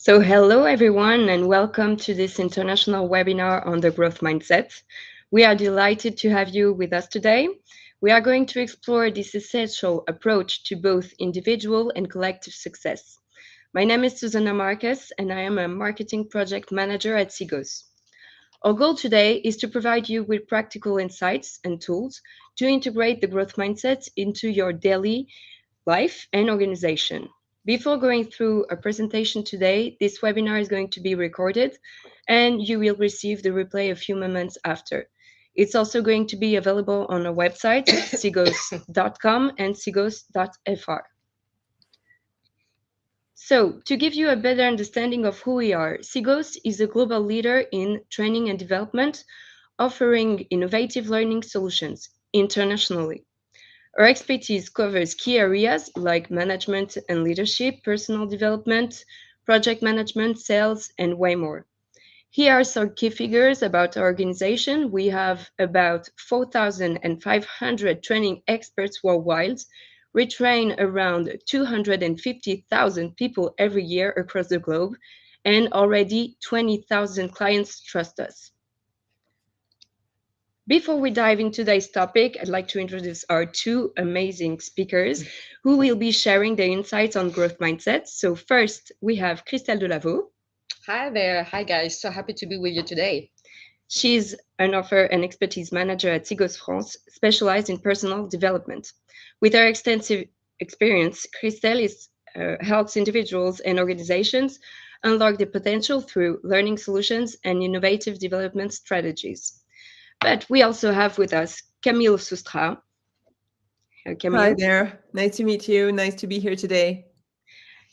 So, hello everyone, and welcome to this international webinar on the growth mindset. We are delighted to have you with us today. We are going to explore this essential approach to both individual and collective success. My name is Susanna Marcus, and I am a marketing project manager at Sigos. Our goal today is to provide you with practical insights and tools to integrate the growth mindset into your daily life and organization. Before going through a presentation today, this webinar is going to be recorded and you will receive the replay a few moments after. It's also going to be available on our website, sigos.com and sigos.fr. So, to give you a better understanding of who we are, Sigos is a global leader in training and development, offering innovative learning solutions internationally. Our expertise covers key areas like management and leadership, personal development, project management, sales, and way more. Here are some key figures about our organization. We have about 4,500 training experts worldwide. We train around 250,000 people every year across the globe, and already 20,000 clients trust us. Before we dive into today's topic, I'd like to introduce our two amazing speakers who will be sharing their insights on growth mindset. So first, we have Christelle Delavaud. Hi there. Hi, guys. So happy to be with you today. She's an offer and expertise manager at Sigos France, specialized in personal development. With her extensive experience, Christelle helps individuals and organizations unlock their potential through learning solutions and innovative development strategies. But we also have with us Camille Soustra. Camille. Hi there. Nice to meet you. Nice to be here today.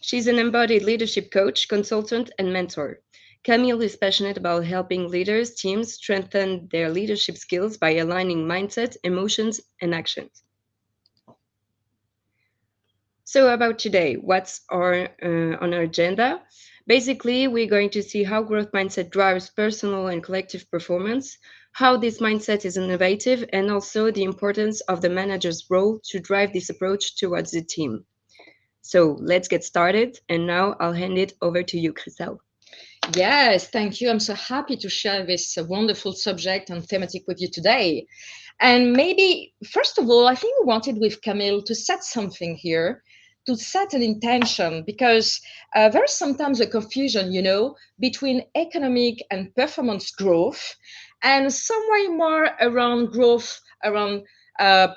She's an embodied leadership coach, consultant, and mentor. Camille is passionate about helping leaders, teams strengthen their leadership skills by aligning mindset, emotions, and actions. So about today, what's on our agenda? Basically, we're going to see how growth mindset drives personal and collective performance, how this mindset is innovative, and also the importance of the manager's role to drive this approach towards the team. So let's get started. And now I'll hand it over to you, Christelle. Yes, thank you. I'm so happy to share this wonderful subject and thematic with you today. And maybe, first of all, I think we wanted with Camille to set something here, to set an intention, because there's sometimes a confusion, between economic and performance growth, and some way more around growth, around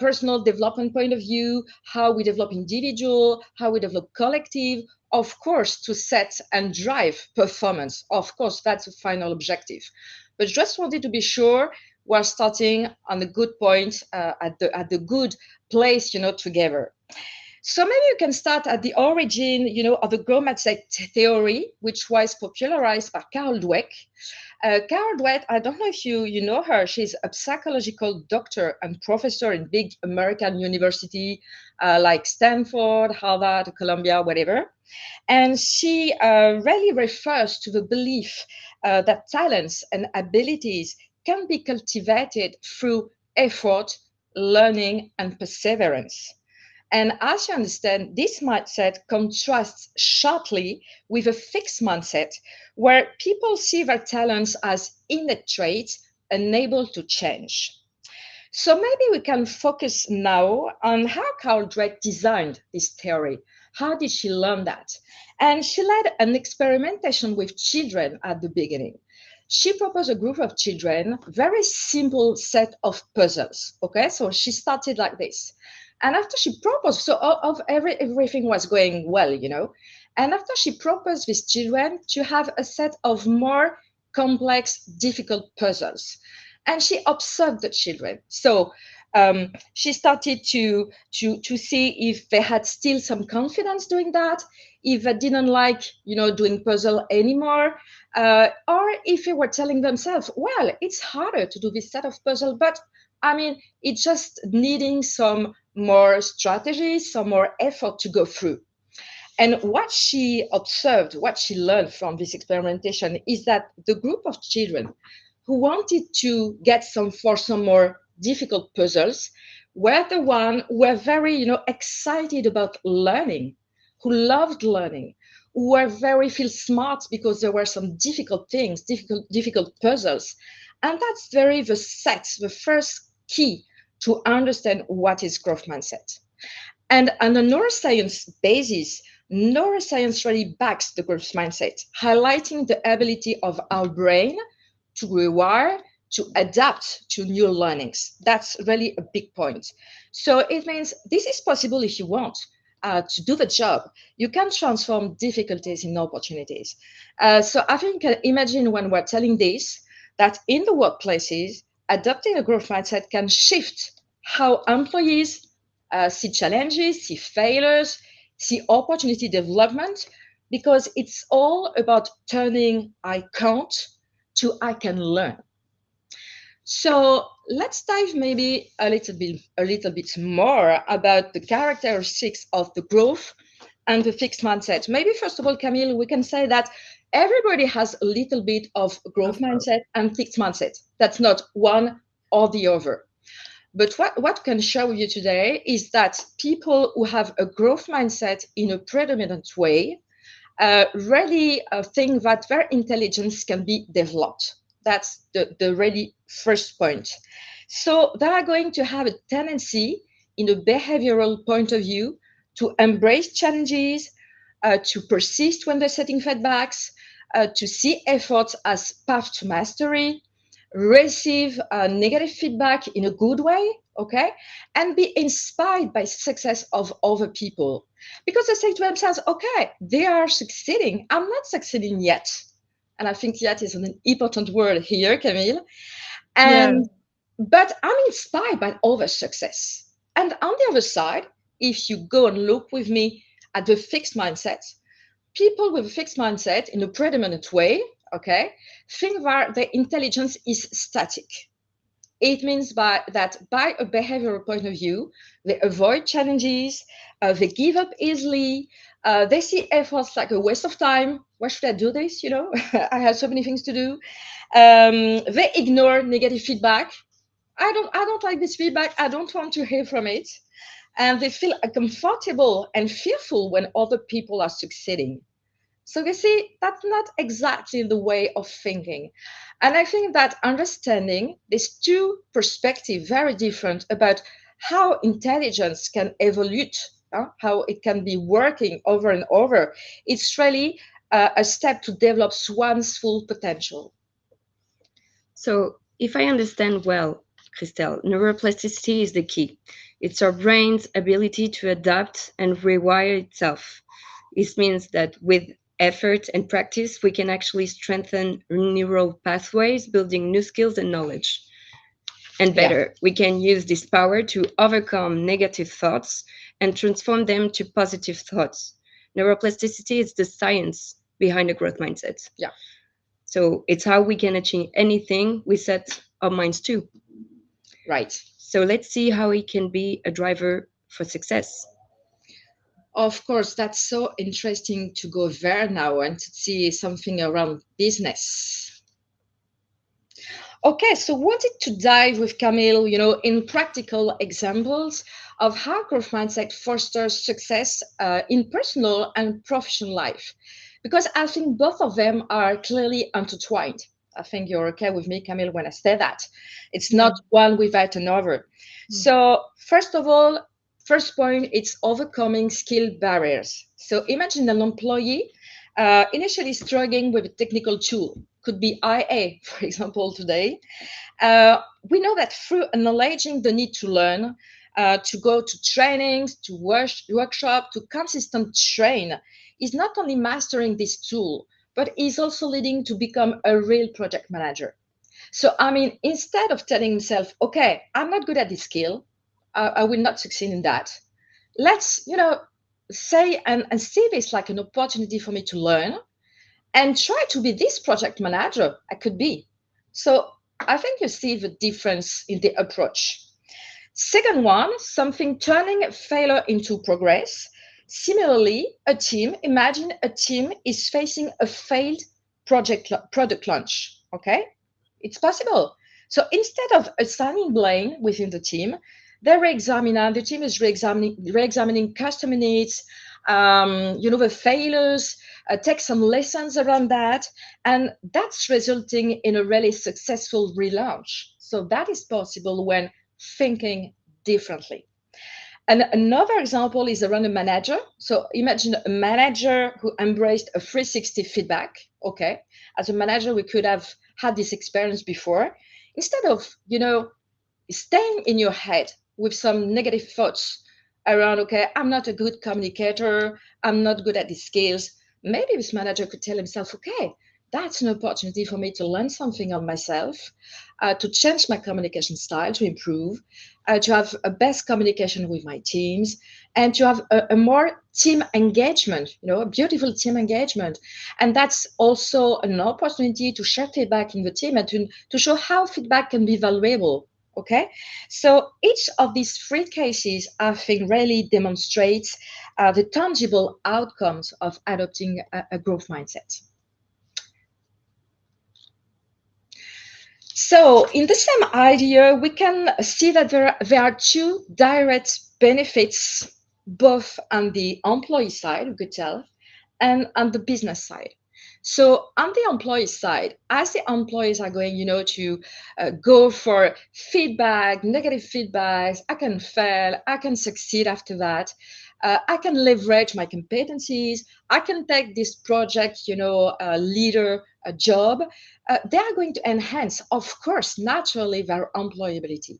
personal development point of view, how we develop individual, how we develop collective, of course, to set and drive performance. Of course, that's the final objective. But just wanted to be sure we're starting on a good point, at the good place, together. So maybe you can start at the origin, of the growth mindset theory, which was popularized by Carol Dweck. Carol Dweck, I don't know if you know her. She's a psychological doctor and professor in big American university like Stanford, Harvard, Columbia, whatever. And she really refers to the belief that talents and abilities can be cultivated through effort, learning, and perseverance. And as you understand, this mindset contrasts sharply with a fixed mindset where people see their talents as innate traits unable to change. So maybe we can focus now on how Carol Dweck designed this theory. How did she learn that? And she led an experimentation with children at the beginning. She proposed a group of children, very simple set of puzzles. Okay, so she started like this. And after she proposed, so everything was going well, And after she proposed these children to have a set of more complex, difficult puzzles, and she observed the children. So she started to see if they had still some confidence doing that, if they didn't like, doing puzzle anymore, or if they were telling themselves, well, it's harder to do this set of puzzle, but it's just needing some more strategies, some more effort to go through. And what she observed, what she learned from this experimentation is that the group of children who wanted to get some more difficult puzzles were the one who were very, excited about learning, who loved learning, who were very feel smart because there were some difficult things, difficult puzzles. And that's very the first key to understand what is growth mindset. And on a neuroscience basis, neuroscience really backs the growth mindset, highlighting the ability of our brain to rewire, to adapt to new learnings. That's really a big point. So it means this is possible if you want to do the job. You can transform difficulties in opportunities. So I think, imagine when we're telling this, that in the workplaces, adopting a growth mindset can shift how employees see challenges, see failures, see opportunity development, because it's all about turning I can't to I can learn. So let's dive maybe a little bit more about the characteristics of the growth and the fixed mindset. Maybe first of all, Camille, we can say that everybody has a little bit of growth mindset and fixed mindset. That's not one or the other. But what can show you today is that people who have a growth mindset in a predominant way really think that their intelligence can be developed. That's the really first point. So they are going to have a tendency in a behavioral point of view to embrace challenges, to persist when they're setting feedbacks, to see efforts as path to mastery, receive negative feedback in a good way, okay, and be inspired by success of other people, because they say to themselves, okay, they are succeeding, I'm not succeeding yet. And I think yet is an important word here, Camille. And but I'm inspired by other success. And on the other side, if you go and look with me at the fixed mindset, people with a fixed mindset in a predominant way, okay, think that their intelligence is static. It means that by a behavioral point of view, they avoid challenges, they give up easily, they see efforts like a waste of time. Why should I do this? You know, I have so many things to do. They ignore negative feedback. I don't like this feedback. I don't want to hear from it. And they feel uncomfortable and fearful when other people are succeeding. So you see, that's not exactly the way of thinking. And I think that understanding these two perspectives, very different about how intelligence can evolve, how it can be working over and over, it's really a step to develop one's full potential. So, if I understand well, Christelle, neuroplasticity is the key. It's our brain's ability to adapt and rewire itself. This means that with effort and practice, we can actually strengthen neural pathways, building new skills and knowledge. And better, we can use this power to overcome negative thoughts and transform them to positive thoughts. Neuroplasticity is the science behind a growth mindset. Yeah. So it's how we can achieve anything we set our minds to. Right. So let's see how it can be a driver for success. Of course, that's so interesting to go there now and to see something around business. Okay, so wanted to dive with Camille, in practical examples of how growth mindset fosters success in personal and professional life, because I think both of them are clearly intertwined. I think you're okay with me, Camille, when I say that. It's not one without another. So first of all, first point, it's overcoming skill barriers. So imagine an employee initially struggling with a technical tool, could be IA, for example, today. We know that through acknowledging the need to learn, to go to trainings, to workshop, to consistent train, is not only mastering this tool, but is also leading to become a real project manager. So, I mean, instead of telling himself, okay, I'm not good at this skill, I will not succeed in that. Let's, say and see this like an opportunity for me to learn and try to be this project manager I could be. So I think you see the difference in the approach. Second one, something turning failure into progress. Similarly, imagine a team is facing a failed product launch, okay? It's possible. So instead of assigning blame within the team is re-examining customer needs, the failures, take some lessons around that, and that's resulting in a really successful relaunch. So that is possible when thinking differently. And another example is around a manager. So imagine a manager who embraced a 360 feedback. Okay, as a manager, we could have had this experience before. Instead of, staying in your head with some negative thoughts around, okay, I'm not a good communicator, I'm not good at these skills. Maybe this manager could tell himself, okay, that's an opportunity for me to learn something of myself, to change my communication style, to improve, to have a best communication with my teams, and to have a more team engagement, a beautiful team engagement. And that's also an opportunity to share feedback in the team and to show how feedback can be valuable. Okay, so each of these three cases, I think, really demonstrates the tangible outcomes of adopting a growth mindset. So in the same idea, we can see that there are two direct benefits, both on the employee side, we could tell, and on the business side. So on the employee side, as the employees are going, to go for feedback, negative feedbacks, I can fail, I can succeed after that. I can leverage my competencies. I can take this project, leader job. They are going to enhance, of course, naturally their employability.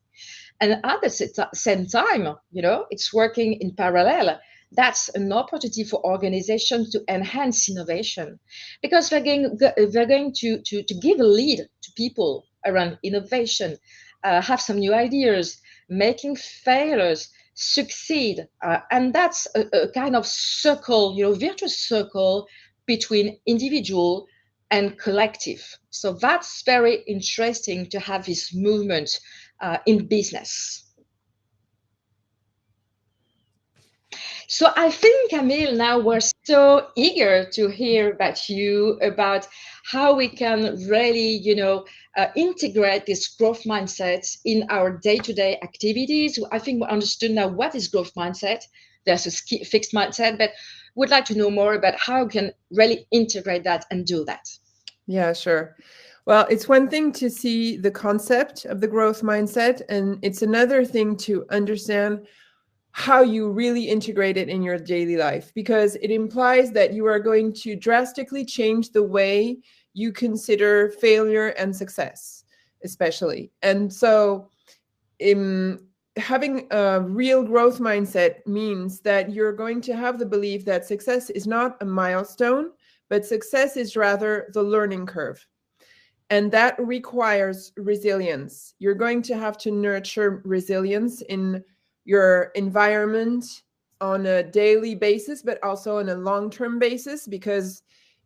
And at the same time, it's working in parallel. That's an opportunity for organizations to enhance innovation, because they're going to give a lead to people around innovation, have some new ideas, making failures succeed. And that's a kind of circle, virtuous circle between individual and collective. So that's very interesting to have this movement in business. So I think, Camille, now we're so eager to hear about how we can really, integrate this growth mindset in our day-to-day activities. I think we understood now what is growth mindset versus fixed mindset, but would like to know more about how we can really integrate that and do that. Yeah, sure. Well, it's one thing to see the concept of the growth mindset, and it's another thing to understand how you really integrate it in your daily life, because it implies that you are going to drastically change the way you consider failure and success, especially. And so having a real growth mindset means that you're going to have the belief that success is not a milestone, but success is rather the learning curve. And that requires resilience. You're going to have to nurture resilience in your environment on a daily basis, but also on a long-term basis, because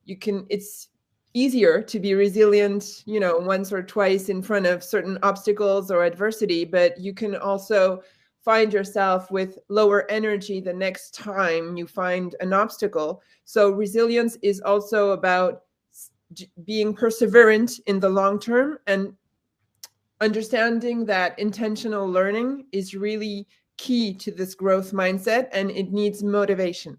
it's easier to be resilient, once or twice in front of certain obstacles or adversity, but you can also find yourself with lower energy the next time you find an obstacle. So resilience is also about being perseverant in the long term, and understanding that intentional learning is really key to this growth mindset, and it needs motivation.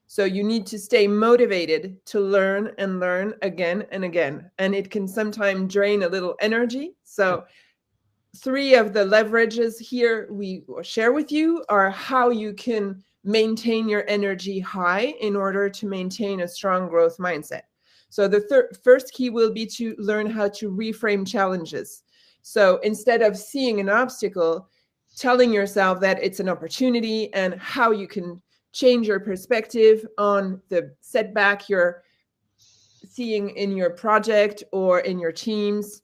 So you need to stay motivated to learn and learn again and again. And it can sometimes drain a little energy. So 3 of the leverages here we share with you are how you can maintain your energy high in order to maintain a strong growth mindset. So the first key will be to learn how to reframe challenges. So instead of seeing an obstacle, telling yourself that it's an opportunity, and how you can change your perspective on the setback you're seeing in your project or in your teams,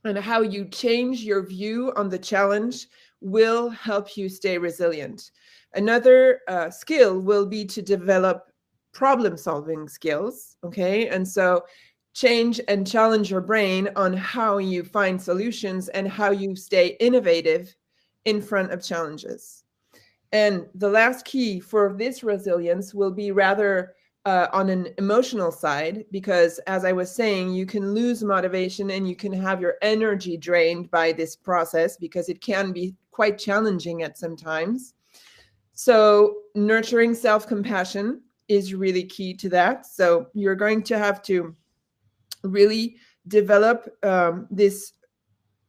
and how you change your view on the challenge will help you stay resilient. Another skill will be to develop problem-solving skills, okay? And so change and challenge your brain on how you find solutions and how you stay innovative in front of challenges. And the last key for this resilience will be rather on an emotional side, because as I was saying, you can lose motivation and you can have your energy drained by this process, because it can be quite challenging at some times. So nurturing self-compassion is really key to that. So you're going to have to really develop this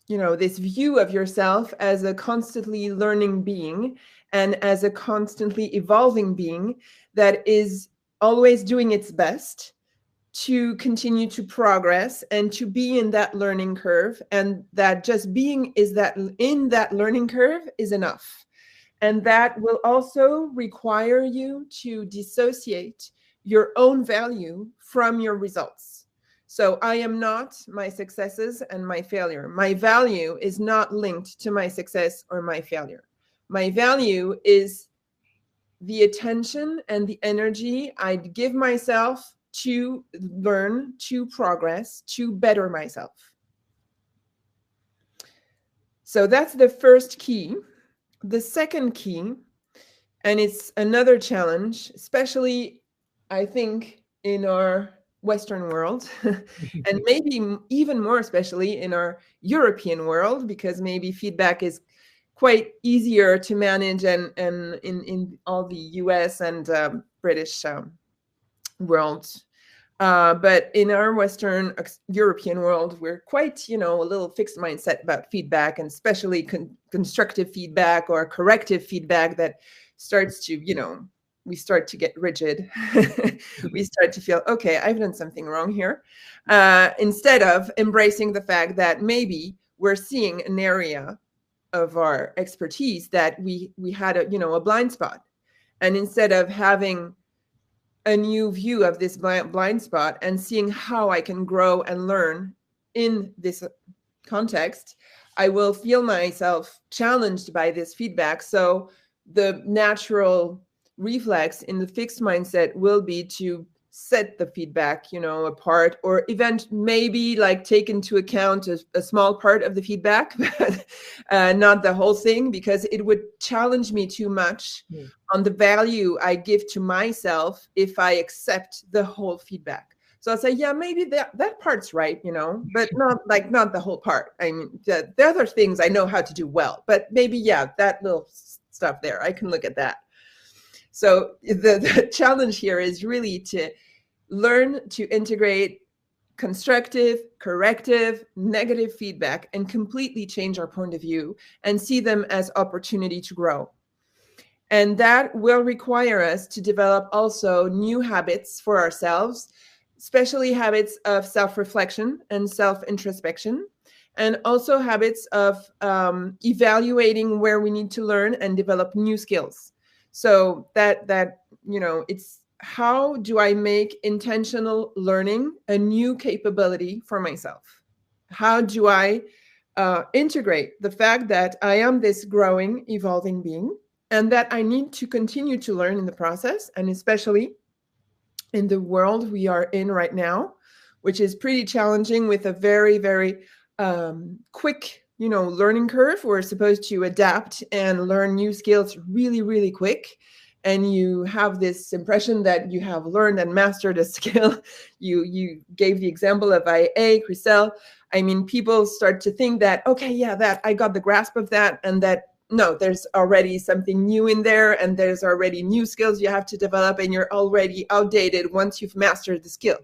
this view of yourself as a constantly learning being and as a constantly evolving being that is always doing its best to continue to progress and to be in that learning curve, and that just being is that in that learning curve is enough. And that will also require you to dissociate your own value from your results. So I am not my successes and my failure. My value is not linked to my success or my failure. My value is the attention and the energy I give myself to learn, to progress, to better myself. So that's the first key. The second key, and it's another challenge, especially I think in our Western world, and maybe even more especially in our European world, because maybe feedback is quite easier to manage and in all the US and British world. But in our Western European world, we're quite, a little fixed mindset about feedback, and especially constructive feedback or corrective feedback that starts to, we start to get rigid. We start to feel, okay, I've done something wrong here. Instead of embracing the fact that maybe we're seeing an area of our expertise that we had a blind spot. And instead of having a new view of this blind spot and seeing how I can grow and learn in this context, I will feel myself challenged by this feedback. So the natural reflex in the fixed mindset will be to set the feedback, apart, or maybe like take into account a small part of the feedback, but not the whole thing, because it would challenge me too much on the value I give to myself if I accept the whole feedback. So I'll say, yeah, maybe that part's right, but not the whole part. I mean, the other things I know how to do well, but maybe, yeah, that little stuff there, I can look at that. So the challenge here is really to learn to integrate constructive, corrective, negative feedback and completely change our point of view and see them as opportunity to grow. And that will require us to develop also new habits for ourselves, especially habits of self-reflection and self-introspection, and also habits of evaluating where we need to learn and develop new skills. So that it's how do I make intentional learning a new capability for myself? How do I integrate the fact that I am this growing, evolving being, and that I need to continue to learn in the process, and especially in the world we are in right now, which is pretty challenging with a very, very quick, learning curve. We're supposed to adapt and learn new skills really, really quick. And you have this impression that you have learned and mastered a skill. You gave the example of IA, Christelle. I mean, people start to think that, okay, yeah, that I got the grasp of that, and that no, there's already something new in there, and there's already new skills you have to develop, and you're already outdated once you've mastered the skill.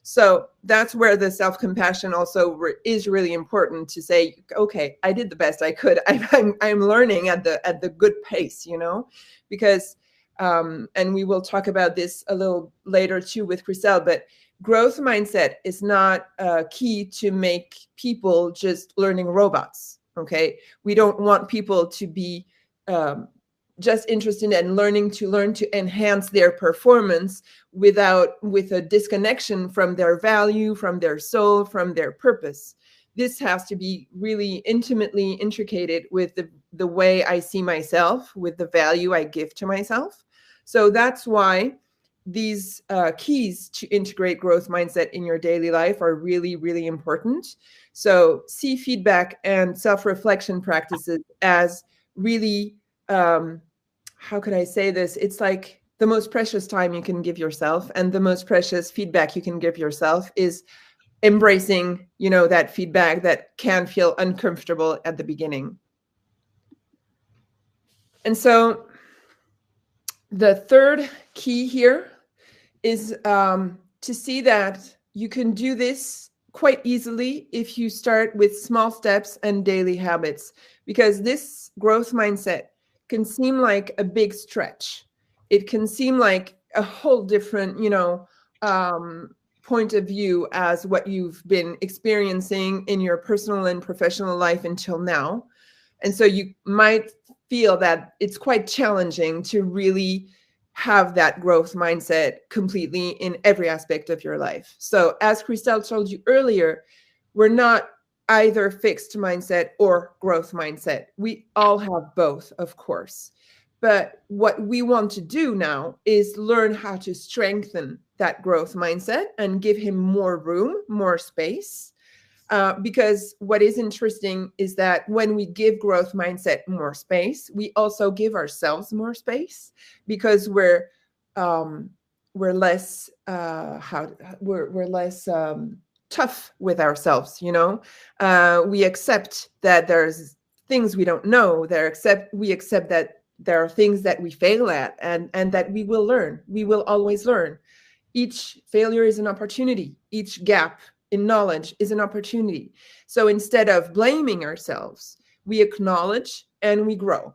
So that's where the self-compassion also is really important, to say, okay, I did the best I could. I'm learning at the good pace, because and we will talk about this a little later too with Christelle, but growth mindset is not key to make people just learning robots. Okay, we don't want people to be just interested in learn to enhance their performance with a disconnection from their value, from their soul, from their purpose. This has to be really intimately intricated with the way I see myself, with the value I give to myself. So that's why these keys to integrate growth mindset in your daily life are really, really important. So see feedback and self-reflection practices as really, how could I say this? It's like the most precious time you can give yourself, and the most precious feedback you can give yourself is embracing, that feedback that can feel uncomfortable at the beginning. And so The third key here is to see that you can do this quite easily if you start with small steps and daily habits, because this growth mindset can seem like a big stretch. It can seem like a whole different, point of view as what you've been experiencing in your personal and professional life until now. And so you might feel that it's quite challenging to really have that growth mindset completely in every aspect of your life. So as Christelle told you earlier, we're not either fixed mindset or growth mindset. We all have both, of course. But what we want to do now is learn how to strengthen that growth mindset and give him more room, more space. Because what is interesting is that when we give growth mindset more space, we also give ourselves more space, because we're less we're less tough with ourselves. We accept that there's things we don't know. We accept that there are things that we fail at, and that we will learn. We will always learn. Each failure is an opportunity. Each gap in knowledge is an opportunity. So instead of blaming ourselves, we acknowledge and we grow.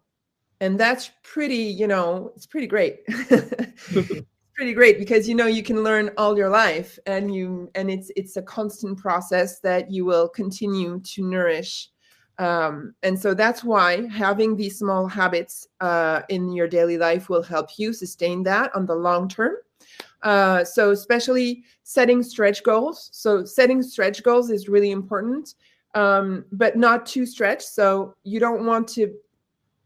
And that's pretty, it's pretty great. It's pretty great because, you can learn all your life, and it's a constant process that you will continue to nourish. And so that's why having these small habits in your daily life will help you sustain that on the long term. So especially setting stretch goals. So setting stretch goals is really important, but not too stretched. So you don't want to,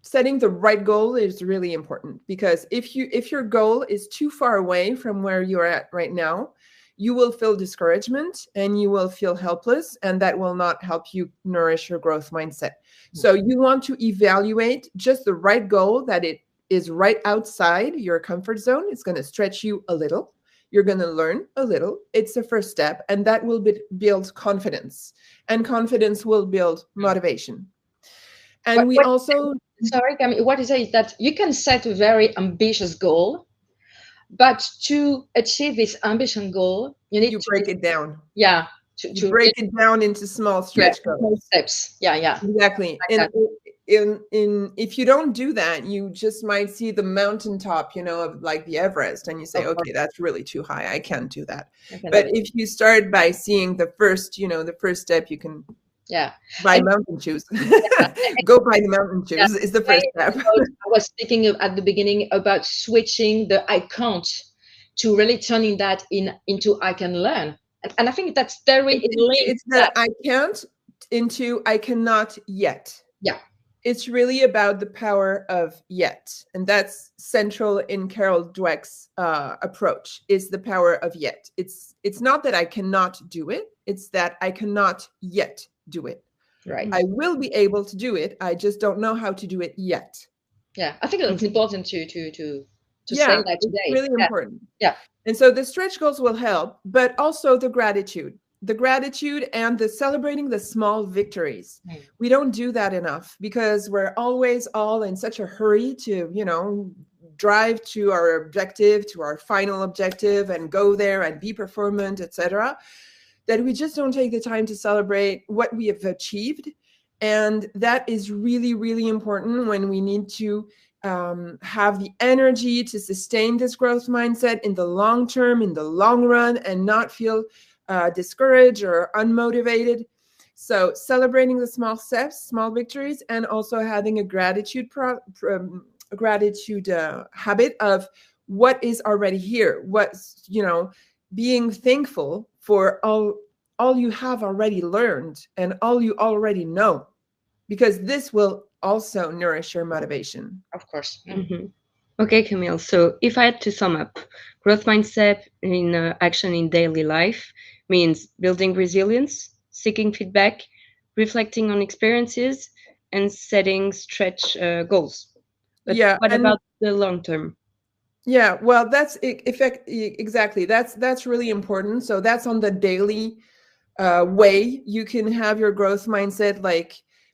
setting the right goal is really important, because if your goal is too far away from where you're at right now, you will feel discouragement and you will feel helpless, and that will not help you nourish your growth mindset. So you want to evaluate just the right goal, that it is right outside your comfort zone. It's going to stretch you a little. You're going to learn a little. It's the first step, and that will build confidence, and confidence will build motivation. And sorry, Camille, what you say is that you can set a very ambitious goal, but to achieve this ambitious goal, you need to break it down. Yeah. To break it down into small stretch goals. Steps. Yeah. Exactly. Like if you don't do that, you just might see the mountaintop, of like the Everest, and you say, okay, that's really too high. I can't do that. But if you start by seeing the first step, you can buy mountain shoes. Go buy the mountain shoes is the first step. I was thinking at the beginning about switching the I can't to really turning that into I can learn. And I think that's very linked. It's the I can't into I cannot yet. Yeah. It's really about the power of yet. And that's central in Carol Dweck's approach, is the power of yet. It's not that I cannot do it. It's that I cannot yet do it. Right. I will be able to do it. I just don't know how to do it yet. Yeah. I think it's important to say that today. It's really important. Yeah. And so the stretch goals will help, but also the gratitude and the celebrating the small victories. We don't do that enough, because we're always all in such a hurry to, drive to our objective, to our final objective, and go there and be performant, etc., that we just don't take the time to celebrate what we have achieved. And that is really, really important when we need to have the energy to sustain this growth mindset in the long term, in the long run, and not feel discouraged or unmotivated. So celebrating the small steps, small victories, and also having a gratitude habit of what is already here. What's, being thankful for all you have already learned and all you already know, because this will also nourish your motivation. Of course. Mm-hmm. Okay, Camille. So if I had to sum up, growth mindset in action in daily life means building resilience, seeking feedback, reflecting on experiences, and setting stretch goals. But what about the long term? Yeah, well, that's exactly. That's really important. So that's on the daily way you can have your growth mindset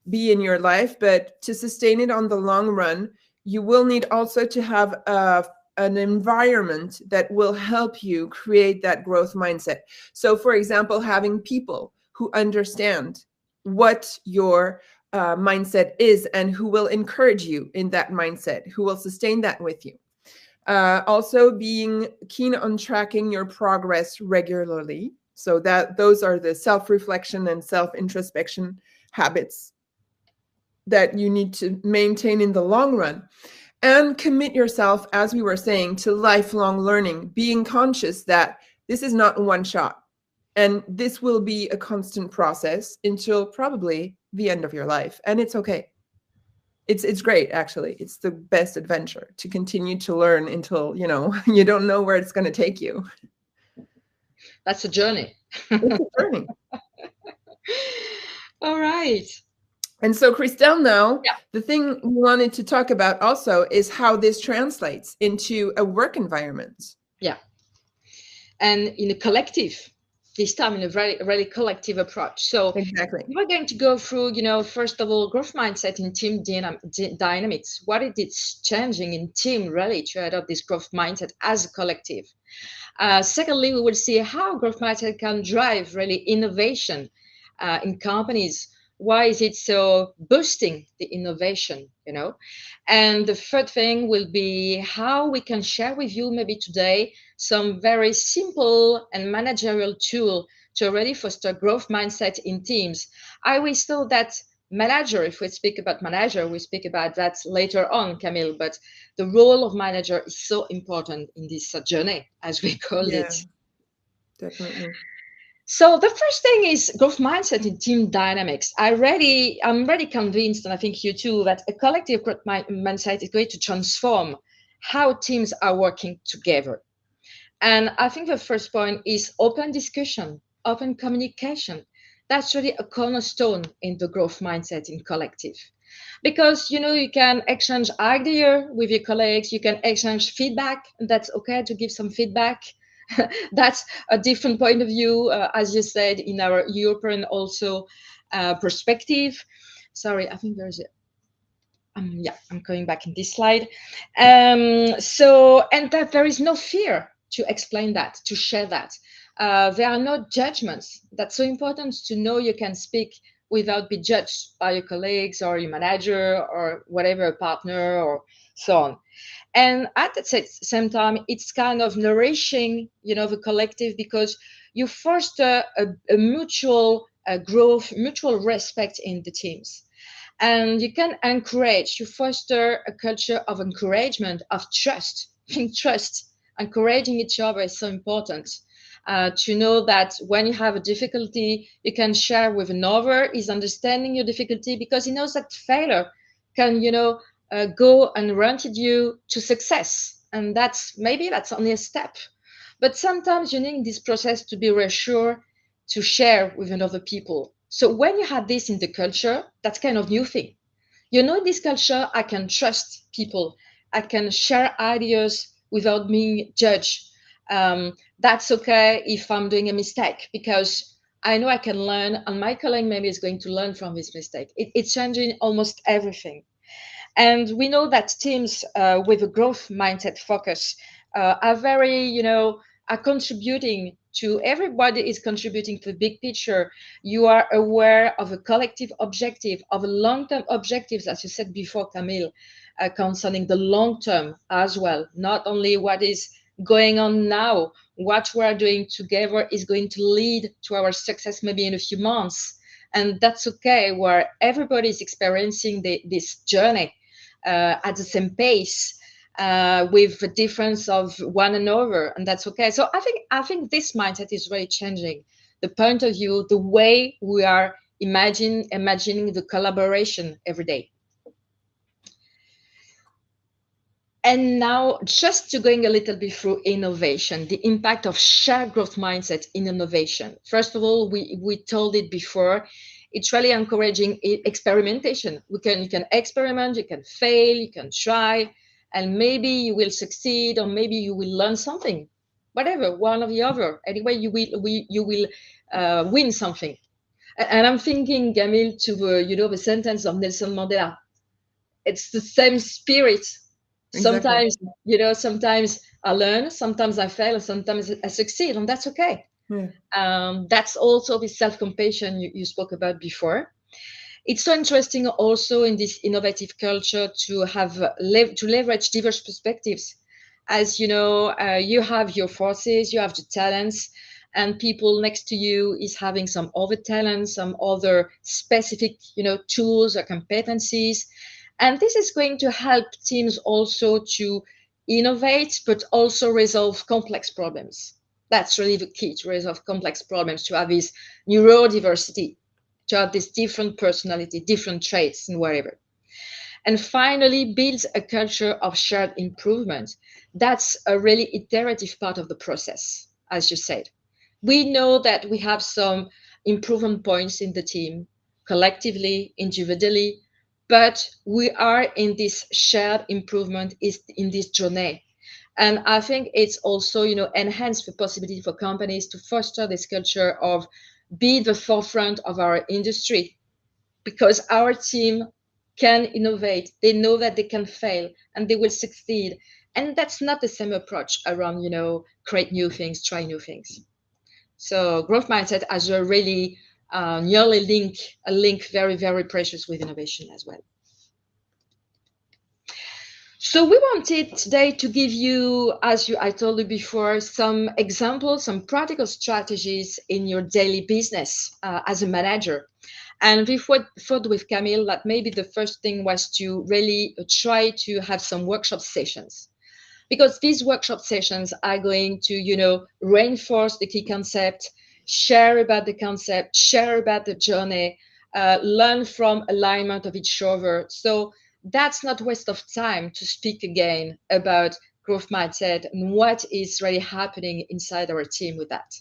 be in your life. But to sustain it on the long run, you will need also to have an environment that will help you create that growth mindset. So, for example, having people who understand what your mindset is and who will encourage you in that mindset, who will sustain that with you. Also, being keen on tracking your progress regularly. So that those are the self-reflection and self-introspection habits that you need to maintain in the long run. And commit yourself, as we were saying, to lifelong learning, being conscious that this is not one shot. And this will be a constant process until probably the end of your life. And it's okay. It's great, actually. It's the best adventure to continue to learn until, you know, you don't know where it's going to take you. That's a journey. It's a journey. All right. And so, Christelle, now, Yeah. the thing we wanted to talk about also is how this translates into a work environment. Yeah. And in a collective, this time in a really collective approach. So exactly, we're going to go through, you know, first of all, growth mindset in team dynamics. What it is changing in team really to adopt this growth mindset as a collective. Secondly, we will see how growth mindset can drive really innovation in companies. Why is it so boosting the innovation, you know? And the third thing will be how we can share with you maybe today some very simple and managerial tool to already foster growth mindset in teams. I always thought that manager, if we speak about manager, we speak about that later on, Camille, but the role of manager is so important in this journey, as we call it. Definitely. So the first thing is growth mindset in team dynamics. I'm really convinced, and I think you too, that a collective growth mindset is going to transform how teams are working together. And I think the first point is open discussion, open communication. That's really a cornerstone in the growth mindset in collective. Because, you know, you can exchange idea with your colleagues, you can exchange feedback. That's okay to give some feedback. That's a different point of view, as you said, in our European also perspective. Sorry, I think there's a yeah, I'm going back in this slide. So, and that there is no fear to explain that, to share that. There are no judgments. That's so important to know you can speak without be judged by your colleagues or your manager or whatever partner or so on. And at the same time, it's kind of nourishing, you know, the collective because you foster a mutual growth, mutual respect in the teams. And you can encourage, you foster a culture of encouragement, of trust. Trust, encouraging each other is so important. To know that when you have a difficulty, you can share with another, is understanding your difficulty because he knows that failure can, you know, go and run you to success. And that's only a step. But sometimes you need this process to be reassured, to share with another people. So when you have this in the culture, that's kind of new thing. You know, in this culture, I can trust people. I can share ideas without being judged. That's okay if I'm doing a mistake because I know I can learn and my colleague maybe is going to learn from this mistake. It's changing almost everything. And we know that teams with a growth mindset focus are very, you know, are contributing to everybody is contributing to the big picture. You are aware of a collective objective, of a long-term objectives, as you said before, Camille, concerning the long term as well. Not only what is going on now, what we're doing together is going to lead to our success maybe in a few months. And that's okay, where everybody is experiencing this journey at the same pace. With a difference of one another, and that's okay. So I think this mindset is really changing the point of view, the way we are imagining the collaboration every day. And now, just to going a little bit through innovation, the impact of shared growth mindset in innovation. First of all, we told it before. It's really encouraging experimentation. You can experiment, you can fail, you can try. And maybe you will succeed, or maybe you will learn something, whatever, one or the other. Anyway, you will win something. And I'm thinking, Camille, to the sentence of Nelson Mandela. It's the same spirit Exactly. Sometimes, sometimes I learn, sometimes I fail, and sometimes I succeed, and that's okay. Yeah. That's also the self-compassion you spoke about before. It's so interesting also in this innovative culture to have to leverage diverse perspectives. As you know, you have your forces, you have the talents, and people next to you is having some other talents, some other specific, tools or competencies. And this is going to help teams also to innovate, but also resolve complex problems. That's really the key, to resolve complex problems, to have this neurodiversity, to have this different personality, different traits, and whatever. And finally, builds a culture of shared improvement. That's a really iterative part of the process, as you said. We know that we have some improvement points in the team, collectively, individually, but we are in this shared improvement, is in this journey. And I think it's also, enhance the possibility for companies to foster this culture of be the forefront of our industry, because our team can innovate. They know that they can fail and they will succeed. And that's not the same approach around, create new things, try new things. So growth mindset has a really nearly a link very, very precious with innovation as well. So we wanted today to give you, I told you before, some examples, some practical strategies in your daily business as a manager. And we thought with Camille that maybe the first thing was to really try to have some workshop sessions, because these workshop sessions are going to, reinforce the key concept, share about the concept, share about the journey, learn from alignment of each other. So that's not waste of time to speak again about growth mindset and what is really happening inside our team with that.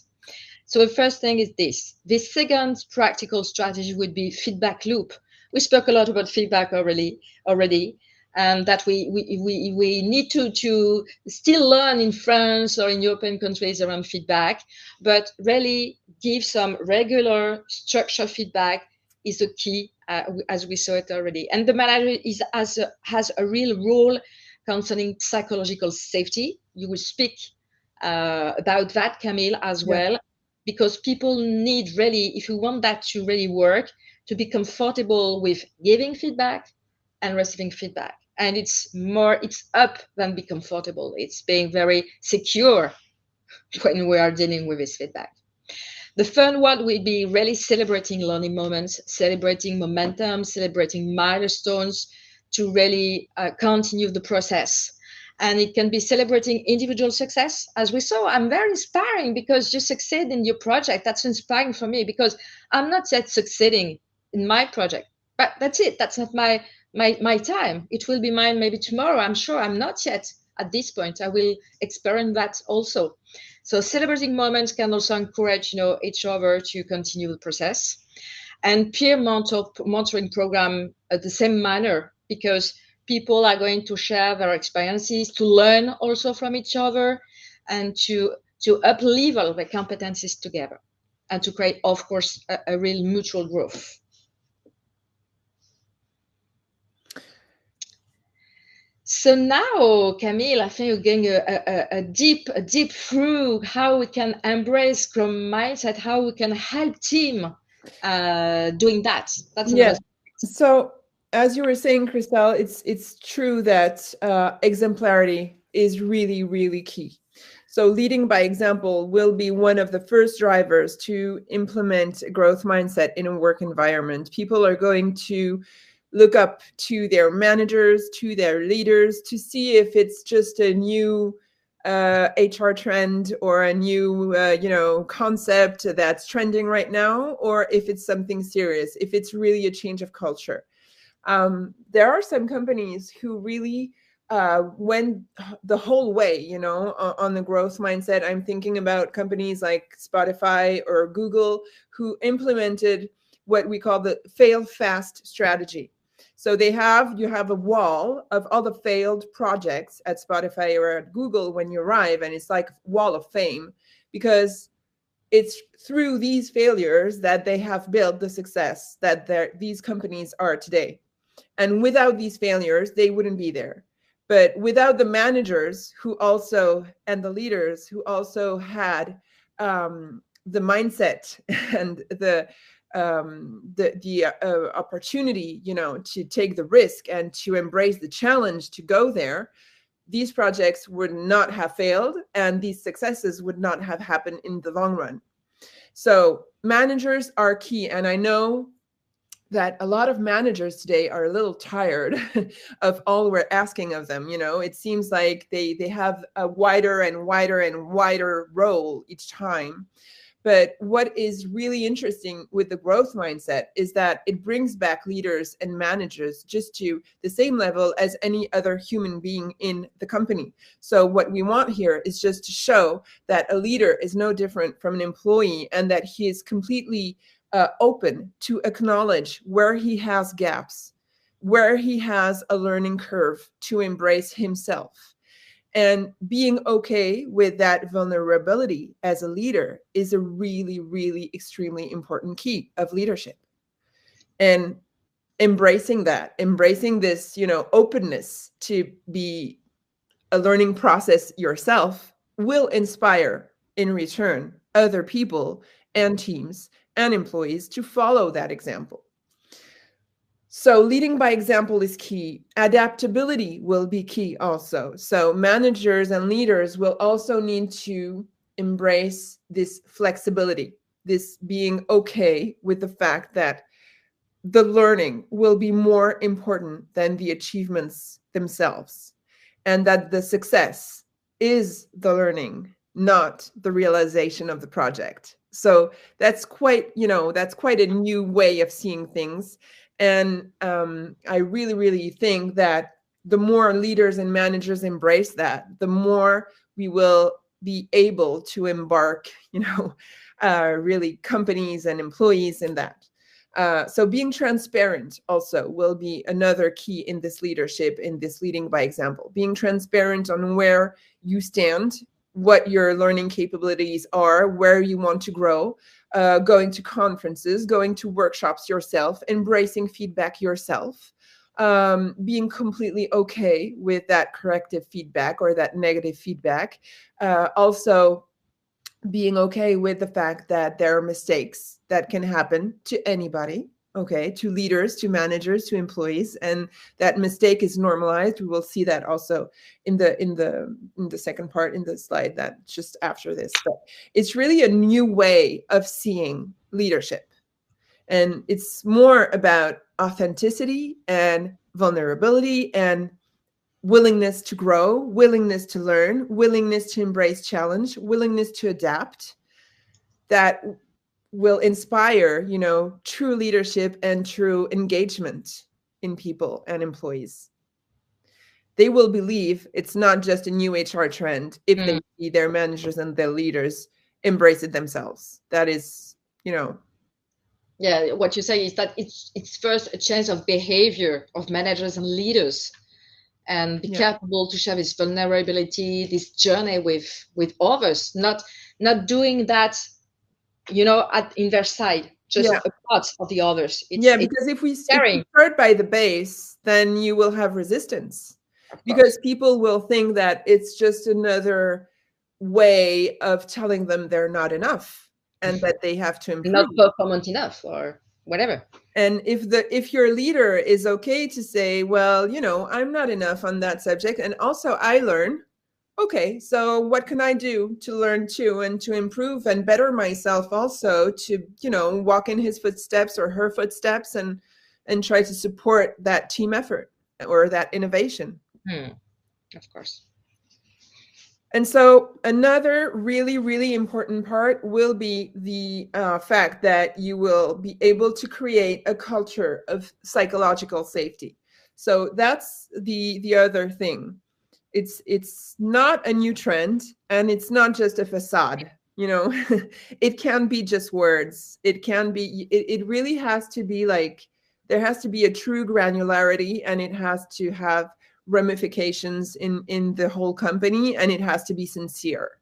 So the first thing is this. The second practical strategy would be feedback loop. We spoke a lot about feedback already, and that we need to still learn in France or in European countries around feedback, but really give some regular structured feedback is the key, as we saw it already. And the manager has a real role concerning psychological safety. You will speak about that, Camille, as Yeah. well, because people need really, if you want that to really work, to be comfortable with giving feedback and receiving feedback. And it's up than be comfortable. It's being very secure when we are dealing with this feedback. The fun one will be really celebrating learning moments, celebrating momentum, celebrating milestones to really continue the process. And it can be celebrating individual success. As we saw, I'm very inspiring because you succeed in your project. That's inspiring for me because I'm not yet succeeding in my project. But that's it. That's not my time. It will be mine maybe tomorrow. I'm sure I'm not yet at this point. I will experience that also. So celebrating moments can also encourage, each other to continue the process. And peer mentoring program at the same manner, because people are going to share their experiences, to learn also from each other, and to up level the competencies together, and to create, of course, a real mutual growth. So now, Camille, I think you're getting a deep through how we can embrace growth mindset, how we can help team doing that. That's Yeah. interesting. So as you were saying, Christelle, it's true that exemplarity is really, really key. So leading by example will be one of the first drivers to implement a growth mindset in a work environment. People are going to look up to their managers, to their leaders, to see if it's just a new HR trend or a new concept that's trending right now, or if it's something serious, if it's really a change of culture. There are some companies who really went the whole way, on the growth mindset. I'm thinking about companies like Spotify or Google, who implemented what we call the fail fast strategy. So you have a wall of all the failed projects at Spotify or at Google when you arrive, and it's like a wall of fame, because it's through these failures that they have built the success that these companies are today. And without these failures, they wouldn't be there. But without the managers who also, and the leaders who also had the mindset and the opportunity, to take the risk and to embrace the challenge to go there, these projects would not have failed, and these successes would not have happened in the long run. So managers are key. And I know that a lot of managers today are a little tired of all we're asking of them. It seems like they have a wider and wider and wider role each time. But what is really interesting with the growth mindset is that it brings back leaders and managers just to the same level as any other human being in the company. So what we want here is just to show that a leader is no different from an employee, and that he is completely open to acknowledge where he has gaps, where he has a learning curve, to embrace himself. And being okay with that vulnerability as a leader is a really, really extremely important key of leadership. And embracing this, openness to be a learning process yourself will inspire in return other people and teams and employees to follow that example. So leading by example is key. Adaptability will be key also. So managers and leaders will also need to embrace this flexibility, this being okay with the fact that the learning will be more important than the achievements themselves, and that the success is the learning, not the realization of the project. So that's quite a new way of seeing things. And I really, really think that the more leaders and managers embrace that, the more we will be able to embark, really companies and employees in that. So being transparent also will be another key in this leadership, in this leading by example. Being transparent on where you stand, what your learning capabilities are, where you want to grow, going to conferences, going to workshops yourself, embracing feedback yourself, being completely okay with that corrective feedback or that negative feedback. Also, being okay with the fact that there are mistakes that can happen to anybody, okay, to leaders, to managers, to employees, and that mistake is normalized. We will see that also in the second part in the slide that just after this. But it's really a new way of seeing leadership, and it's more about authenticity and vulnerability and willingness to grow, willingness to learn, willingness to embrace challenge, willingness to adapt, that will inspire, true leadership and true engagement in people and employees. They will believe it's not just a new HR trend if they see their managers and their leaders embrace it themselves. That is, Yeah, what you say is that it's first a change of behavior of managers and leaders, and be capable to share this vulnerability, this journey with others, not doing that, in their side, just a part of the others. Because if we start by the base, then you will have resistance, because people will think that it's just another way of telling them they're not enough and that they have to improve. Not performant enough or whatever. And if your leader is okay to say, well, I'm not enough on that subject, and also I learn, okay, so what can I do to learn too, and to improve and better myself also, to walk in his footsteps or her footsteps, and try to support that team effort or that innovation. Of course. And so another really, really important part will be the fact that you will be able to create a culture of psychological safety. So that's the other thing. It's not a new trend, and it's not just a facade. It can be just words. It can be. It really has to be like, there has to be a true granularity, and it has to have ramifications in the whole company, and it has to be sincere,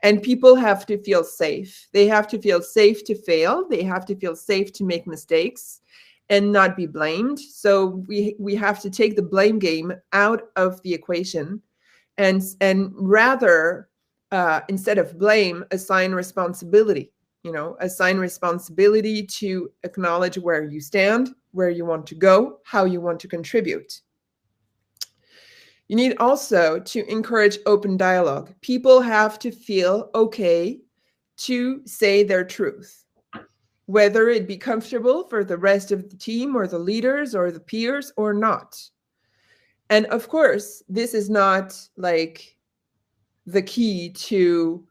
and people have to feel safe. They have to feel safe to fail. They have to feel safe to make mistakes, and not be blamed. So we have to take the blame game out of the equation, and rather, instead of blame, assign responsibility. Assign responsibility to acknowledge where you stand, where you want to go, how you want to contribute. You need also to encourage open dialogue. People have to feel okay to say their truth, whether it be comfortable for the rest of the team or the leaders or the peers or not. And of course, this is not like the key to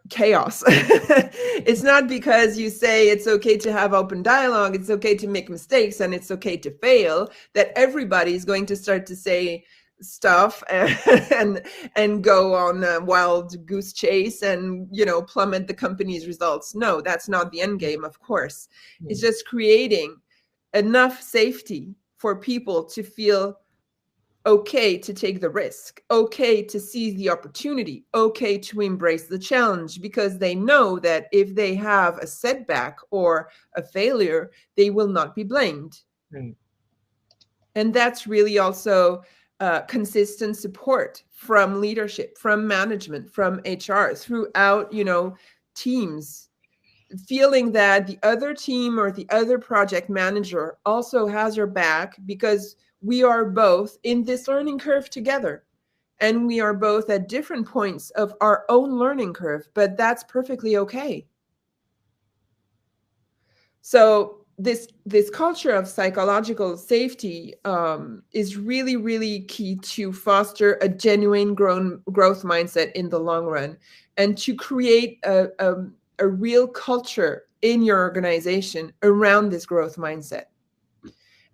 chaos. It's not because you say it's okay to have open dialogue, it's okay to make mistakes, and it's okay to fail, that everybody's going to start to say stuff and go on a wild goose chase and plummet the company's results. No, that's not the end game, of course. It's just creating enough safety for people to feel okay to take the risk, okay to seize the opportunity, okay to embrace the challenge, because they know that if they have a setback or a failure, they will not be blamed. And that's really also consistent support from leadership, from management, from HR, throughout, teams, feeling that the other team or the other project manager also has your back, because we are both in this learning curve together, and we are both at different points of our own learning curve, but that's perfectly okay. So this culture of psychological safety is really, really key to foster a genuine growth mindset in the long run, and to create a real culture in your organization around this growth mindset.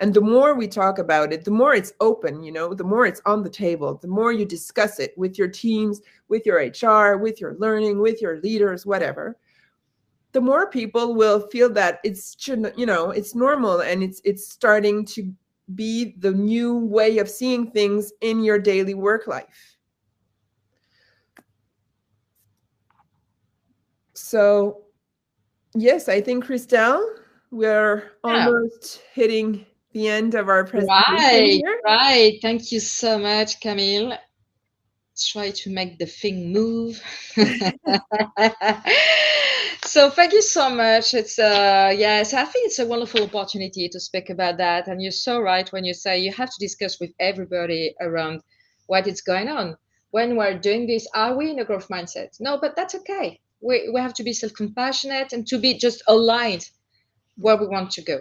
And the more we talk about it, the more it's open, the more it's on the table, the more you discuss it with your teams, with your HR, with your learning, with your leaders, whatever, the more people will feel that it's normal, and it's starting to be the new way of seeing things in your daily work life. So, yes, I think, Christelle, we're almost hitting the end of our presentation here. Right. Thank you so much, Camille. Try to make the thing move. So thank you so much. It's yes, I think it's a wonderful opportunity to speak about that. And you're so right when you say you have to discuss with everybody around what is going on. When we're doing this, are we in a growth mindset? No, but that's okay. We have to be self-compassionate and to be just aligned where we want to go.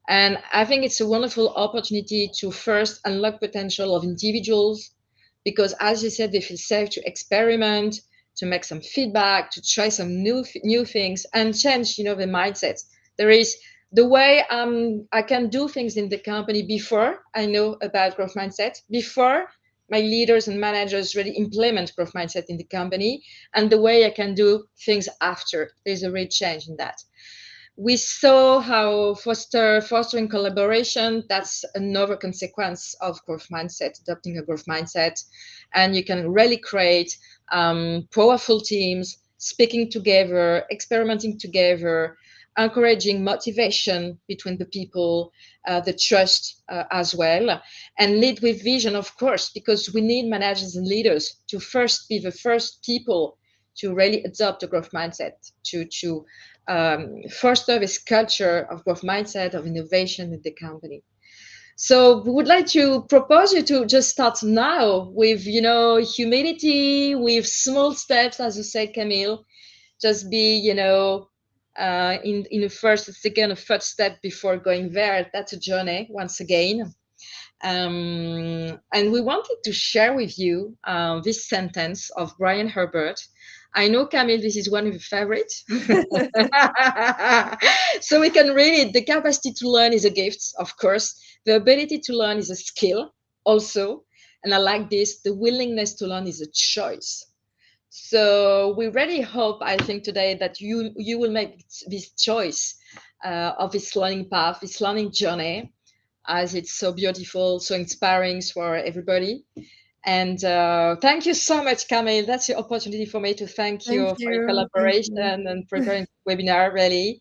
And I think it's a wonderful opportunity to first unlock potential of individuals, because as you said, they feel safe to experiment, to make some feedback, to try some new things and change, the mindset. There is the way I can do things in the company before I know about growth mindset, before my leaders and managers really implement growth mindset in the company, and the way I can do things after. There's a real change in that. We saw how fostering collaboration, that's another consequence of growth mindset, adopting a growth mindset. And you can really create powerful teams, speaking together, experimenting together, encouraging motivation between the people, the trust as well, and lead with vision, of course, because we need managers and leaders to first be the first people to really adopt a growth mindset, to foster this culture of growth mindset, of innovation in the company. So we would like to propose you to just start now with, humility, with small steps, as you said, Camille. Just be, in the first, second, or third step before going there. That's a journey, once again. And we wanted to share with you this sentence of Brian Herbert. I know, Camille, this is one of your favorites. So we can read it. The capacity to learn is a gift, of course. The ability to learn is a skill also. And I like this. The willingness to learn is a choice. So we really hope, I think, today that you will make this choice of this learning path, this learning journey, as it's so beautiful, so inspiring for everybody. And thank you so much, Camille. That's the opportunity for me to thank you for your collaboration and preparing the webinar, really.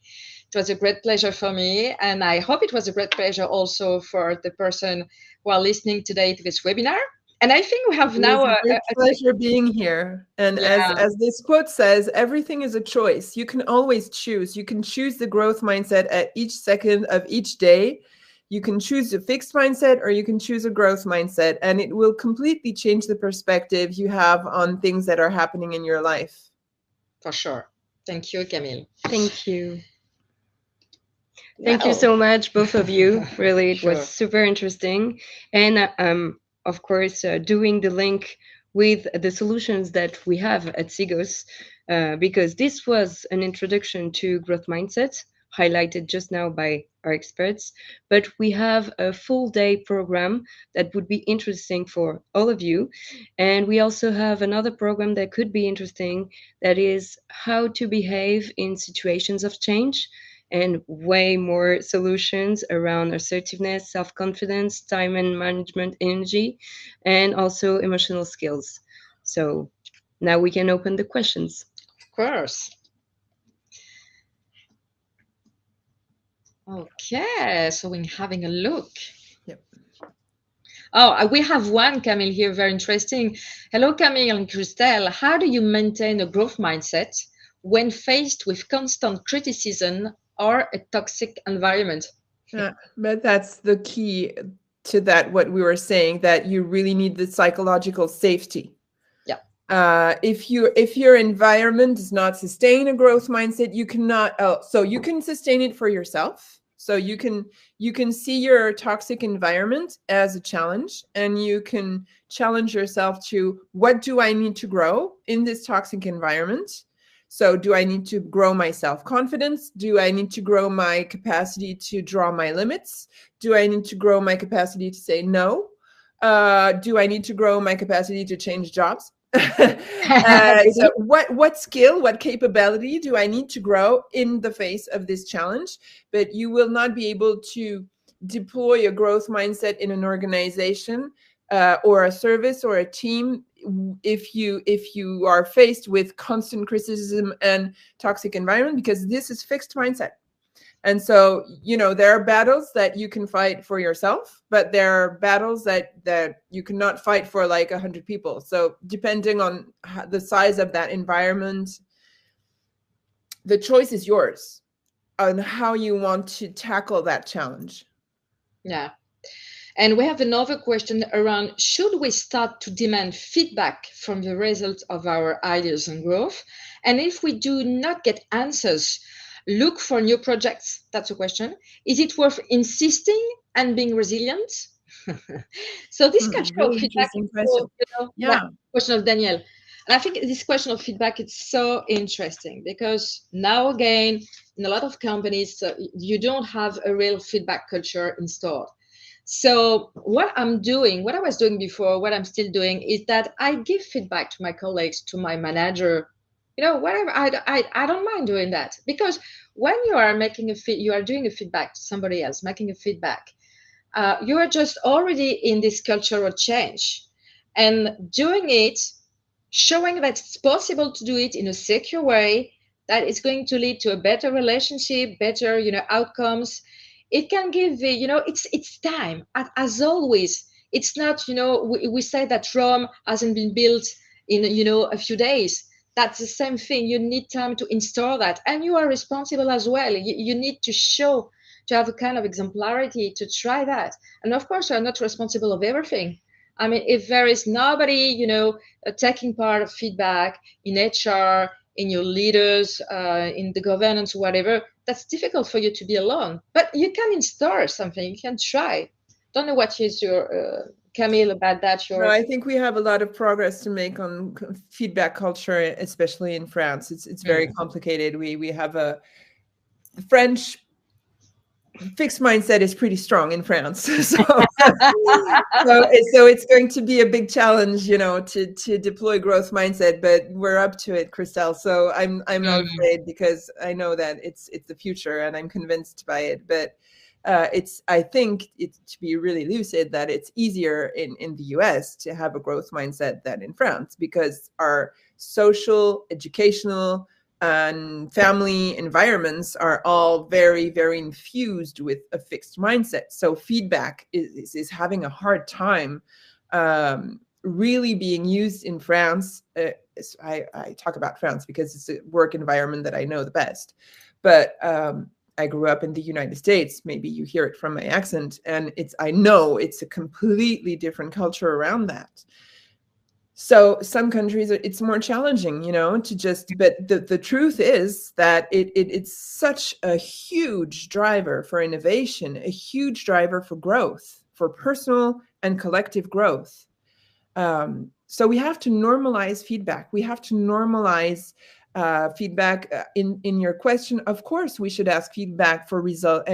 It was a great pleasure for me, and I hope it was a great pleasure also for the person who are listening today to this webinar. And I think we have It now was a great pleasure being here. And yeah, as this quote says, everything is a choice. You can always choose. You can choose the growth mindset at each second of each day. You can choose a fixed mindset or you can choose a growth mindset, and it will completely change the perspective you have on things that are happening in your life. for sure. Thank you, Camille. Thank you. Thank you Well, so much, both of you. Really, it sure. was super interesting. And of course, doing the link with the solutions that we have at Sigos, because this was an introduction to growth mindset, highlighted just now by our experts. But we have a full day program that would be interesting for all of you. And we also have another program that could be interesting, that is how to behave in situations of change, and way more solutions around assertiveness, self confidence, time and management, energy, and also emotional skills. So now we can open the questions. Of course. Okay, so we're having a look. Yep. Oh, we have one, Camille, here, very interesting. Hello, Camille and Christelle. How do you maintain a growth mindset when faced with constant criticism or a toxic environment? Yeah, but that's the key to that, what we were saying, that you really need the psychological safety. If your environment does not sustain a growth mindset, you cannot. So you can sustain it for yourself. So you can see your toxic environment as a challenge, and you can challenge yourself to, what do I need to grow in this toxic environment? So do I need to grow my self-confidence? Do I need to grow my capacity to draw my limits? Do I need to grow my capacity to say no? Do I need to grow my capacity to change jobs? So what skill, what capability do I need to grow in the face of this challenge? But you will not be able to deploy a growth mindset in an organization or a service or a team if you are faced with constant criticism and toxic environment, because this is fixed mindset. And so, there are battles that you can fight for yourself, but there are battles that you cannot fight for like 100 people. So depending on the size of that environment, the choice is yours on how you want to tackle that challenge. Yeah. And we have another question around, should we start to demand feedback from the results of our ideas and growth? And if we do not get answers, look for new projects? That's a question. Is it worth insisting and being resilient? So this question Really of feedback interesting is question. that question of Danielle. And I think this question of feedback is so interesting, because now again, in a lot of companies, you don't have a real feedback culture installed. So what I was doing before, what I'm still doing, is that I give feedback to my colleagues, to my manager, whatever. I don't mind doing that, because when you are you are doing a feedback to somebody else, making a feedback, you are just already in this cultural change, and doing it, showing that it's possible to do it in a secure way, that is going to lead to a better relationship, better, outcomes. It can give, it's time. As always, it's not, we say that Rome hasn't been built in, a few days. That's the same thing. You need time to install that, and you are responsible as well. You need to have a kind of exemplarity to try that. And of course, you are not responsible of everything. I mean, if there is nobody, taking part of feedback in HR, in your leaders, in the governance, whatever, that's difficult for you to be alone. But you can install something. You can try. Don't know what is your Camille about that. No, I think we have a lot of progress to make on feedback culture, especially in France. It's very complicated. We have a French fixed mindset is pretty strong in France. So it's going to be a big challenge, to deploy growth mindset, but we're up to it, Christelle. So I'm not afraid, because I know that it's the future and I'm convinced by it. But I think it's, to be really lucid, that it's easier in the US to have a growth mindset than in France, because our social, educational, and family environments are all very, very infused with a fixed mindset. So feedback is having a hard time really being used in France. I talk about France because it's a work environment that I know the best. But I grew up in the United States. Maybe you hear it from my accent. And I know it's a completely different culture around that. So some countries, it's more challenging, to just, but the truth is that it's such a huge driver for innovation, a huge driver for growth, for personal and collective growth. So we have to normalize feedback. We have to normalize feedback. In your question, of course, we should ask feedback for result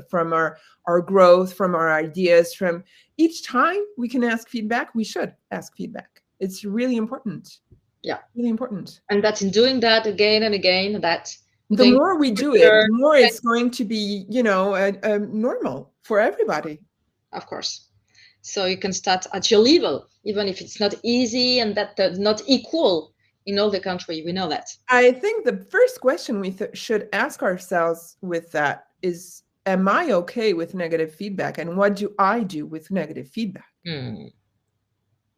from our growth, from our ideas. From each time we can ask feedback, we should ask feedback. It's really important. Yeah, really important. And that in doing that again and again, that the more we do it, the more it's going to be, normal for everybody. Of course. So you can start at your level, even if it's not easy and that not equal in all the country. We know that. I think the first question we should ask ourselves with that is, am I okay with negative feedback? And what do I do with negative feedback?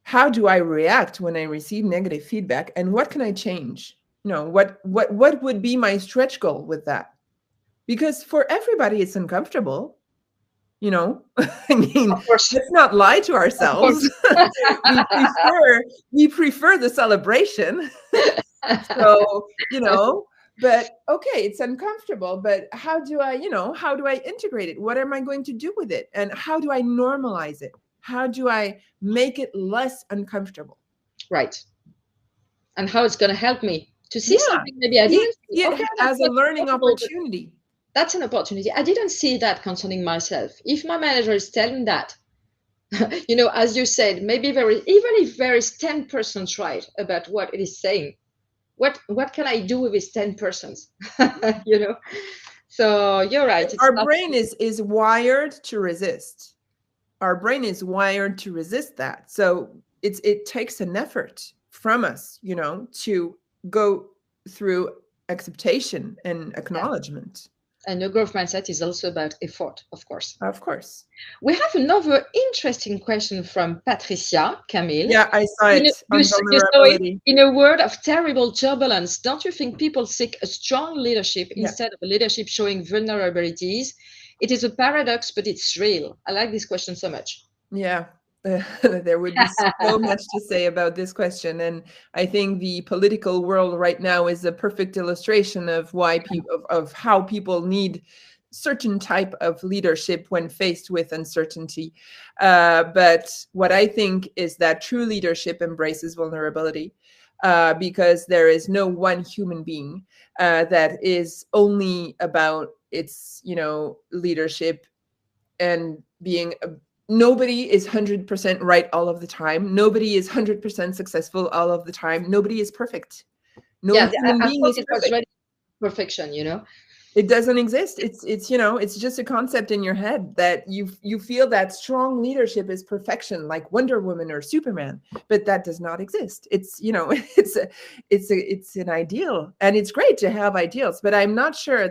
How do I react when I receive negative feedback? And what can I change? What would be my stretch goal with that? Because for everybody, it's uncomfortable. I mean, let's not lie to ourselves. we prefer the celebration. So, but okay, it's uncomfortable, but how do I integrate it? What am I going to do with it? And how do I normalize it? How do I make it less uncomfortable? Right. And how it's going to help me to see something maybe I didn't see. Okay, as a learning opportunity. That's an opportunity. I didn't see that concerning myself. If my manager is telling that, as you said, maybe even if there is 10% right about what it is saying, what can I do with this 10%? So you're right. Our brain is wired to resist. Our brain is wired to resist that. So it takes an effort from us, to go through acceptation and acknowledgement. And the growth mindset is also about effort, of course. Of course. We have another interesting question from Patricia, Camille. Yeah, I saw it. You saw it. In a world of terrible turbulence, don't you think people seek a strong leadership instead of a leadership showing vulnerabilities? It is a paradox, but it's real. I like this question so much. Yeah. There would be so much to say about this question, and I think the political world right now is a perfect illustration of why of how people need certain type of leadership when faced with uncertainty. But what I think is that true leadership embraces vulnerability, because there is no one human being that is only about its leadership and being nobody is 100% right all of the time. Nobody is 100% successful all of the time. Nobody is perfect. No human being is perfect. Perfection, It doesn't exist. It's just a concept in your head that you feel that strong leadership is perfection, like Wonder Woman or Superman, but that does not exist. It's an ideal, and it's great to have ideals, but I'm not sure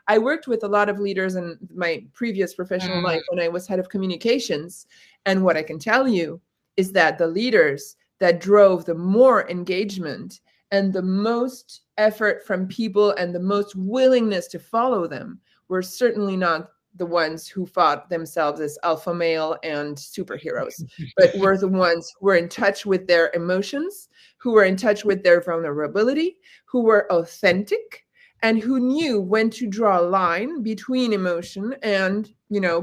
I worked with a lot of leaders in my previous professional life when I was head of communications. And what I can tell you is that the leaders that drove the more engagement and the most effort from people and the most willingness to follow them were certainly not the ones who thought themselves as alpha male and superheroes, but were the ones who were in touch with their emotions, who were in touch with their vulnerability, who were authentic, and who knew when to draw a line between emotion and,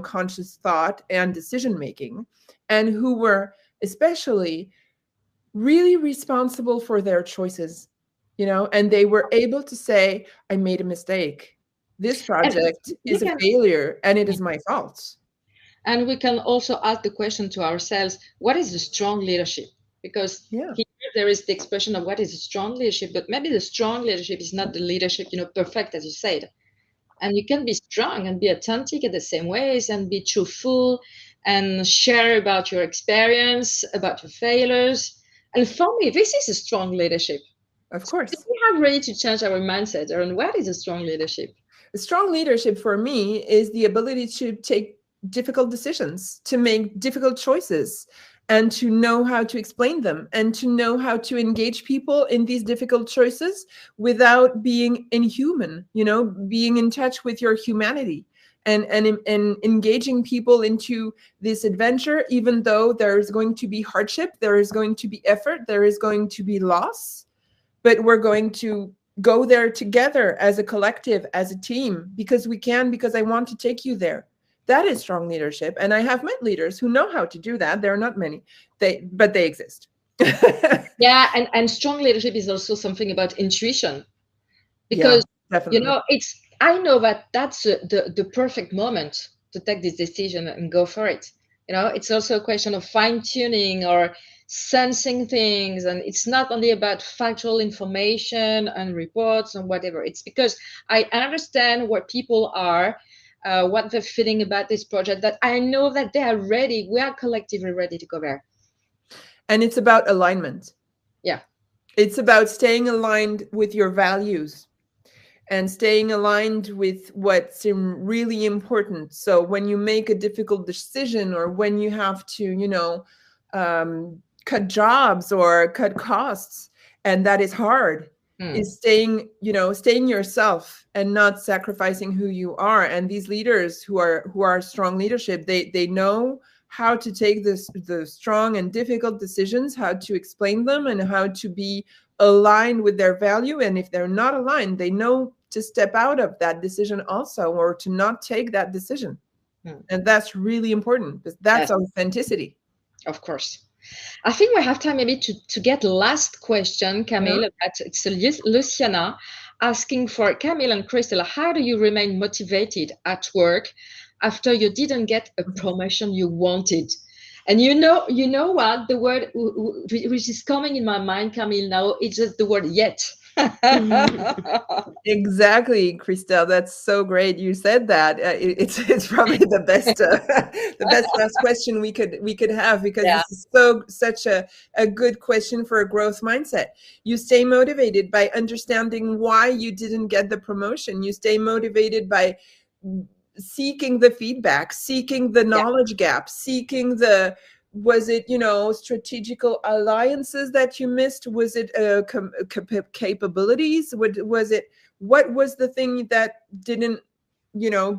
conscious thought and decision making, and who were especially really responsible for their choices, and they were able to say, I made a mistake. This project is a failure and it is my fault. And we can also ask the question to ourselves, what is the strong leadership? Because here there is the expression of what is a strong leadership, but maybe the strong leadership is not the leadership, perfect, as you said. And you can be strong and be authentic in the same ways and be truthful and share about your experience, about your failures. And for me, this is a strong leadership. Of So course. we have ready to change our mindset around what is a strong leadership. Strong leadership for me is the ability to take difficult decisions, to make difficult choices, and to know how to explain them, and to know how to engage people in these difficult choices without being inhuman, being in touch with your humanity, and engaging people into this adventure, even though there is going to be hardship, there is going to be effort, there is going to be loss, but we're going to go there together as a collective, as a team, because we can, because I want to take you there. That is strong leadership. And I have met leaders who know how to do that. There are not many, but they exist. Yeah, and strong leadership is also something about intuition, Yeah, because definitely. I know that that's the perfect moment to take this decision and go for it. It's also a question of fine tuning or sensing things, and it's not only about factual information and reports and whatever. It's because I understand where people are, what they're feeling about this project, that I know that they are ready. We are collectively ready to go there. And it's about alignment. Yeah. It's about staying aligned with your values and staying aligned with what's really important. So when you make a difficult decision, or when you have to, cut jobs or cut costs, and that is hard, is staying yourself and not sacrificing who you are. And these leaders who are strong leadership, they know how to take the strong and difficult decisions, how to explain them, and how to be aligned with their value. And if they're not aligned, they know to step out of that decision also, or to not take that decision. And that's really important, because that's Yes, authenticity. of course. I think we have time maybe to get last question, Yeah. Camille. It's Luciana asking for Camille and Christelle. How do you remain motivated at work after you didn't get a promotion you wanted? And you know what, the word which is coming in my mind, Camille, now, it's just the word yet. Exactly, Christelle. That's so great. You said that. It's probably the best the best last question we could have, because Yeah. this is such a good question for a growth mindset. You stay motivated by understanding why you didn't get the promotion. You stay motivated by seeking the feedback, seeking the Yeah. knowledge gap, seeking the, was it, strategical alliances that you missed? Was it capabilities? Was it, what was the thing that didn't,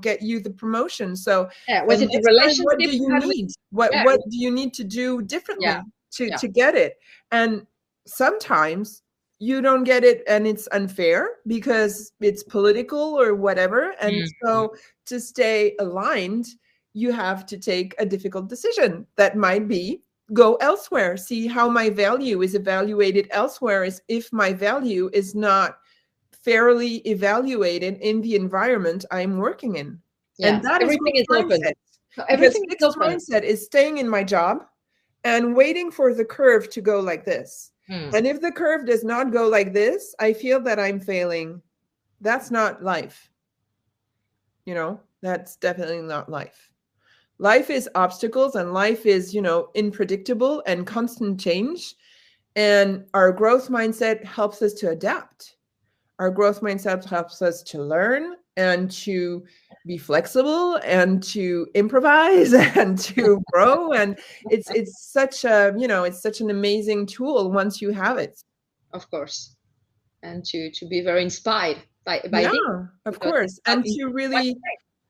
get you the promotion? So, Yeah. Was and it the next time, relationship what do you you had with? need? what Yeah. what do you need to do Yeah. differently to Yeah. to get it? And sometimes you don't get it, and it's unfair because it's political or whatever. And Mhm. so, to stay aligned, you have to take a difficult decision that might be, go elsewhere, see how my value is evaluated elsewhere, as if my value is not fairly evaluated in the environment I'm working in. And Yeah. that is Everything growth is open. mindset, because Everything is fixed open. mindset is staying in my job and waiting for the curve to go like this. Hmm. And if the curve does not go like this, I feel that I'm failing. That's not life. That's definitely not life. Life is obstacles, and life is, unpredictable and constant change. And our growth mindset helps us to adapt. Our growth mindset helps us to learn and to be flexible and to improvise and to grow. And it's such a, it's such an amazing tool once you have it. Of course, and to be very inspired by this, Yeah, of because it's course. not And in to one really way.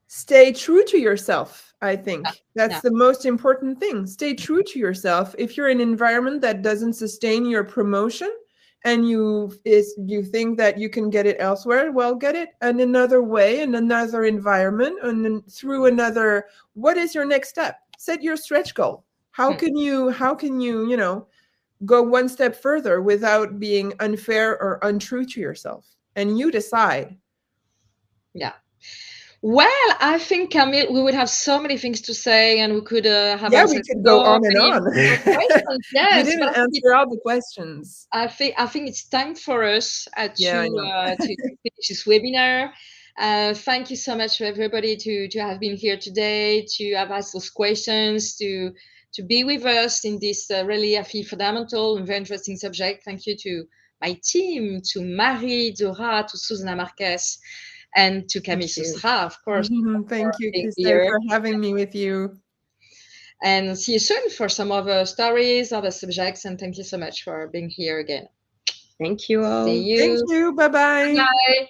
stay true to yourself. I think Yeah. that's the most important thing. Stay true to yourself. If you're in an environment that doesn't sustain your promotion, and you think that you can get it elsewhere, well, get it in another way, in another environment, and then through another. What is your next step? Set your stretch goal. How Hmm. can you, go one step further without being unfair or untrue to yourself? And you decide. Yeah. Well, I think, Camille, we would have so many things to say, and we could have Yeah, we answered could go so on and many on. more questions. We Yes, but didn't answer all the questions. I think it's time for us Yeah, I know. to finish this webinar. Thank you so much for everybody to have been here today, to have asked those questions, to be with us in this really, I feel, fundamental and very interesting subject. Thank you to my team, to Marie, Dora, to Susana Marquez, and to Camille Soustra, of course. Thank you, being Christelle, here. for having me with you. And see you soon for some other stories, other subjects. And thank you so much for being here again. Thank you all. See you. Thank you. Bye-bye. Bye.